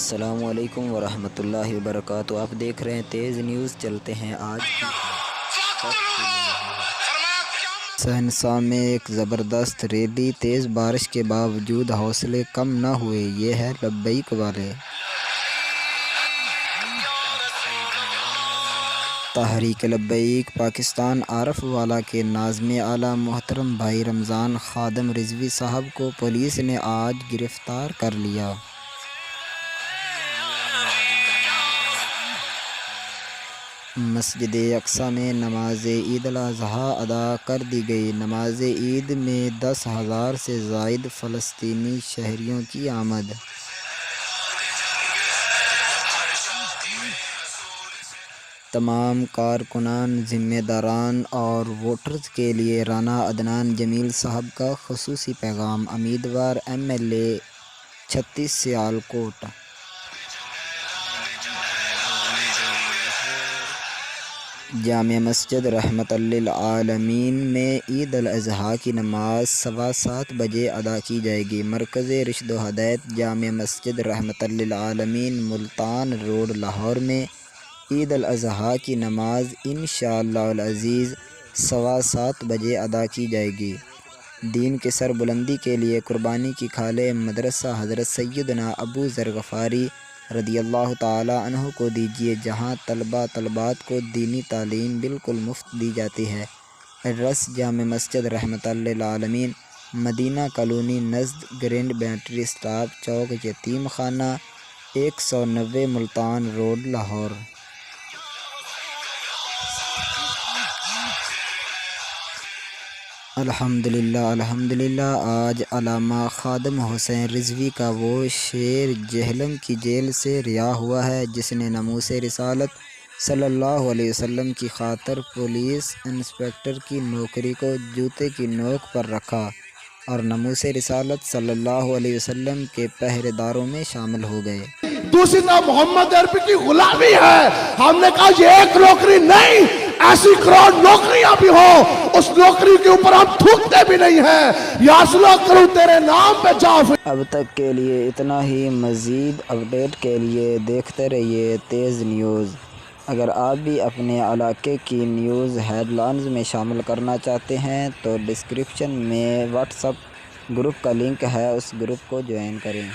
السلام علیکم ورحمۃ اللہ وبرکاتہ۔ آپ دیکھ رہے ہیں تیز نیوز۔ چلتے ہیں آج کی سہنسا میں ایک زبردست ریلی، تیز بارش کے باوجود حوصلے کم نہ ہوئے، یہ ہے لبیک والے۔ تحریک لبیک پاکستان عارف والا کے ناظم اعلیٰ محترم بھائی رمضان خادم رضوی صاحب کو پولیس نے آج گرفتار کر لیا۔ مسجد اقصیٰ میں نماز عید الاضحیٰ ادا کر دی گئی۔ نماز عید میں 10,000 سے زائد فلسطینی شہریوں کی آمد۔ تمام کارکنان، ذمہ داران اور ووٹرز کے لیے رانا عدنان جمیل صاحب کا خصوصی پیغام۔ امیدوار MLA 36 سیالکوٹ۔ جامع مسجد رحمت للعالمین میں عید الاضحیٰ کی نماز 7:15 بجے ادا کی جائے گی۔ مرکز رشد و ہدایت جامع مسجد رحمت للعالمین ملتان روڈ لاہور میں عید الاضحیٰ کی نماز انشاءاللہ العزیز 7:15 بجے ادا کی جائے گی۔ دین کے سر بلندی کے لیے قربانی کی کھالیں مدرسہ حضرت سیدنا ابو ذر غفاری رضی اللہ تعالیٰ عنہ کو دیجیے، جہاں طلبات کو دینی تعلیم بالکل مفت دی جاتی ہے۔ ایڈریس: جامع مسجد رحمت للعالمین، مدینہ کالونی نزد گرینڈ بیٹری اسٹاپ چوک، یتیم خانہ، 190 ملتان روڈ لاہور۔ الحمدللہ آج علامہ خادم حسین رضوی کا وہ شعر جہلم کی جیل سے رہا ہوا ہے جس نے ناموس رسالت صلی اللہ علیہ وسلم کی خاطر پولیس انسپکٹر کی نوکری کو جوتے کی نوک پر رکھا اور ناموس رسالت صلی اللہ علیہ وسلم کے پہرے داروں میں شامل ہو گئے۔ دوسری طرف محمد عربی کی غلامی ہے۔ ہم نے کہا یہ ایک نوکری نہیں، ایسی کروڑ نوکریاں بھی ہو، اس نوکری کے اوپر ہم تھوکتے بھی نہیں ہیں۔ یا سلا کروں تیرے نام پہ جعفر۔ اب تک کے لیے اتنا ہی، مزید اپڈیٹ کے لیے دیکھتے رہیے تیز نیوز۔ اگر آپ بھی اپنے علاقے کی نیوز ہیڈ لائنز میں شامل کرنا چاہتے ہیں تو ڈسکرپشن میں واٹس ایپ گروپ کا لنک ہے، اس گروپ کو جوائن کریں۔